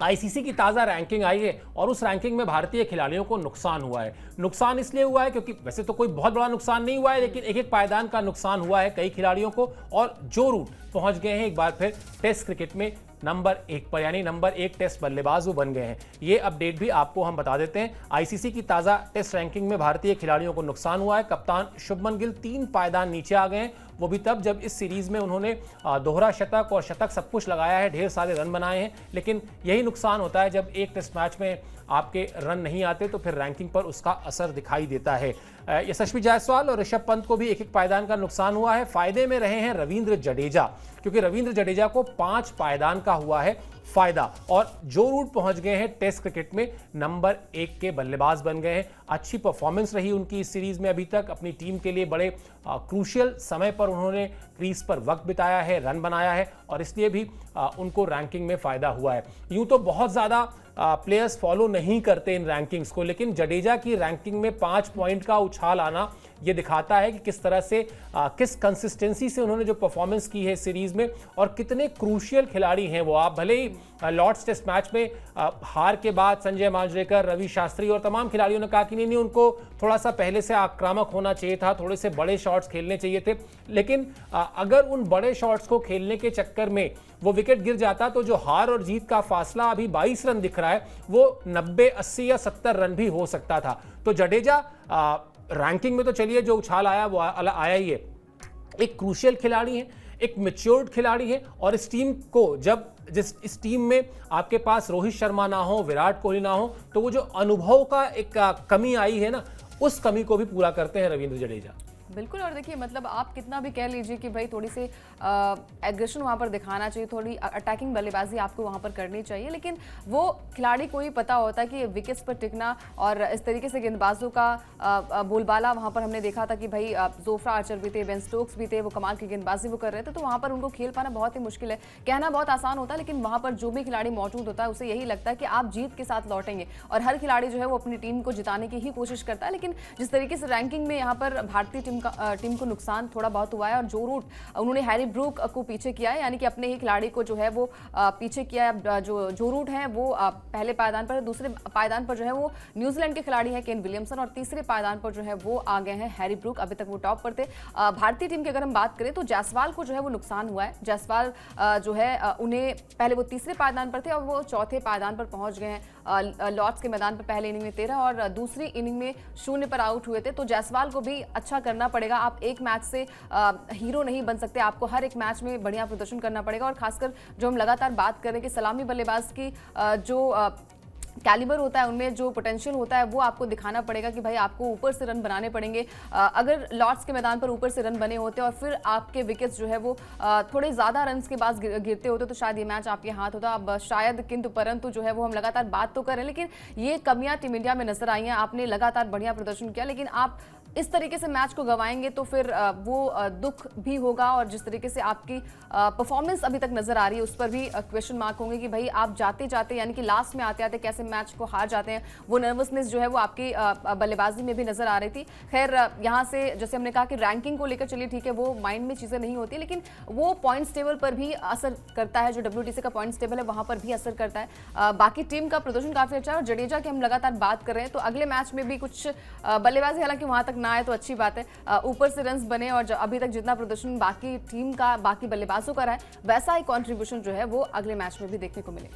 ICC की ताज़ा ranking आई है और उस रैंकिंग में भारतीय खिलाड़ियों को नुकसान हुआ है। नुकसान इसलिए हुआ है क्योंकि वैसे तो कोई बहुत बड़ा नुकसान नहीं हुआ है, लेकिन एक एक पायदान का नुकसान हुआ है कई खिलाड़ियों को, और जो रूट पहुंच गए हैं एक बार फिर टेस्ट क्रिकेट में नंबर 1 पर, यानी नंबर 1 टेस्ट बल्लेबाज वो बन गए हैं। ये अपडेट भी आपको हम बता देते हैं। आईसीसी की ताज़ा टेस्ट रैंकिंग में भारतीय खिलाड़ियों को नुकसान हुआ है। कप्तान शुभमन गिल 3 पायदान नीचे आ गए हैं, वो भी तब जब इस सीरीज में उन्होंने दोहरा शतक और शतक सब कुछ लगाया है, ढेर सारे रन बनाए हैं, लेकिन यही नुकसान होता है जब एक टेस्ट मैच में आपके रन नहीं आते तो फिर रैंकिंग पर उसका असर दिखाई देता है। यशस्वी जायसवाल और ऋषभ पंत को भी एक एक पायदान का नुकसान हुआ है। फायदे में रहे हैं रवींद्र जडेजा, क्योंकि रवींद्र जडेजा को 5 पायदान का हुआ है फायदा, और जो रूट पहुंच गए हैं टेस्ट क्रिकेट में नंबर 1 के बल्लेबाज बन गए हैं। अच्छी परफॉर्मेंस रही उनकी इस सीरीज में अभी तक, अपनी टीम के लिए बड़े क्रूशियल समय पर उन्होंने क्रीज पर वक्त बिताया है, रन बनाया है, और इसलिए भी उनको रैंकिंग में फायदा हुआ है। यूं तो बहुत ज्यादा प्लेयर्स फॉलो नहीं करते इन रैंकिंग्स को, लेकिन जडेजा की रैंकिंग में 5 पॉइंट का उछाल आना ये दिखाता है कि किस तरह से किस कंसिस्टेंसी से उन्होंने जो परफॉर्मेंस की है सीरीज में, और कितने क्रूशियल खिलाड़ी हैं वो। आप भले ही लॉर्ड्स टेस्ट मैच में हार के बाद संजय मांजरेकर, रवि शास्त्री और तमाम खिलाड़ियों ने कहा कि नहीं उनको थोड़ा सा पहले से आक्रामक होना चाहिए था, थोड़े से बड़े शॉट्स खेलने चाहिए थे, लेकिन अगर उन बड़े शॉट्स को खेलने के चक्कर में वो विकेट गिर जाता तो जो हार और जीत का फासला अभी 22 रन दिख रहा है वो 90, 80 या 70 रन भी हो सकता था। तो जडेजा रैंकिंग में तो चलिए जो उछाल आया वो आया ही है। एक क्रूशियल खिलाड़ी है, एक मैच्योर्ड खिलाड़ी है, और इस टीम को जब इस टीम में आपके पास रोहित शर्मा ना हो, विराट कोहली ना हो, तो वो जो अनुभव का एक कमी आई है ना, उस कमी को भी पूरा करते हैं रवींद्र जडेजा। बिल्कुल। और देखिए मतलब आप कितना भी कह लीजिए कि भाई थोड़ी सी एग्रेशन वहाँ पर दिखाना चाहिए, थोड़ी अटैकिंग बल्लेबाजी आपको वहाँ पर करनी चाहिए, लेकिन वो खिलाड़ी को ही पता होता है कि विकेट्स पर टिकना, और इस तरीके से गेंदबाजों का बोलबाला वहाँ पर हमने देखा था कि भाई जोफ्रा आर्चर भी थे, बेन स्टोक्स भी थे, वो कमाल की गेंदबाजी वो कर रहे थे, तो वहाँ पर उनको खेल पाना बहुत ही मुश्किल है। कहना बहुत आसान होता है, लेकिन वहाँ पर जो भी खिलाड़ी मौजूद होता है उसे यही लगता है कि आप जीत के साथ लौटेंगे, और हर खिलाड़ी जो है वो अपनी टीम को जिताने की ही कोशिश करता है। लेकिन जिस तरीके से रैंकिंग में यहाँ पर भारतीय टीम को नुकसान थोड़ा बहुत हुआ है, और जो रूट उन्होंने हैरी ब्रूक को पीछे किया है, यानी कि अपने ही खिलाड़ी को जो है वो पीछे किया है। जो रूट है वो पहले पायदान पर, दूसरे पायदान पर जो है वो न्यूजीलैंड के खिलाड़ी है केन विलियमसन, और तीसरे पायदान पर जो है वो आ गए हैं हैरी ब्रूक। अभी तक वो टॉप पर थे। भारतीय टीम की अगर हम बात करें तो जायसवाल को जो है वो नुकसान हुआ है। जायसवाल जो है उन्हें पहले वो तीसरे पायदान पर थे और वो चौथे पायदान पर पहुंच गए हैं। लॉर्ड्स के मैदान पर पहले इनिंग में 13 और दूसरी इनिंग में 0 पर आउट हुए थे। तो जायसवाल को भी अच्छा करना पड़ेगा। आप एक मैच से हीरो नहीं बन सकते, आपको हर एक मैच में बढ़िया प्रदर्शन करना पड़ेगा। और खासकर जो हम लगातार बात करें कि सलामी बल्लेबाज की जो कैलिबर होता है, उनमें जो पोटेंशियल होता है वो आपको दिखाना पड़ेगा कि भाई आपको ऊपर से रन बनाने पड़ेंगे। अगर लॉर्ड्स के मैदान पर ऊपर से रन बने होते और फिर आपके विकेट्स जो है वो थोड़े ज़्यादा रन्स के बाद गिरते होते तो शायद ये मैच आपके हाथ होता। अब शायद किंतु परंतु जो है वो हम लगातार बात तो करें, लेकिन ये कमियां टीम इंडिया में नजर आई हैं। आपने लगातार बढ़िया प्रदर्शन किया, लेकिन आप इस तरीके से मैच को गंवाएंगे तो फिर वो दुख भी होगा, और जिस तरीके से आपकी परफॉर्मेंस अभी तक नजर आ रही है उस पर भी क्वेश्चन मार्क होंगे कि भाई आप जाते जाते यानी कि लास्ट में आते आते कैसे मैच को हार जाते हैं। वो नर्वसनेस जो है वो आपकी बल्लेबाजी में भी नजर आ रही थी। खैर यहाँ से जैसे हमने कहा कि रैंकिंग को लेकर चलिए ठीक है, वो माइंड में चीज़ें नहीं होती, लेकिन वो पॉइंट्स टेबल पर भी असर करता है। जो WTC का पॉइंट्स टेबल है वहाँ पर भी असर करता है। बाकी टीम का प्रदर्शन काफ़ी अच्छा है, और जडेजा की हम लगातार बात कर रहे हैं तो अगले मैच में भी कुछ बल्लेबाजी हालांकि वहाँ तक ना आए तो अच्छी बात है, ऊपर से रन्स बने, और अभी तक जितना प्रदर्शन बाकी टीम का, बाकी बल्लेबाजों का रहा है वैसा ही कंट्रीब्यूशन जो है वो अगले मैच में भी देखने को मिले।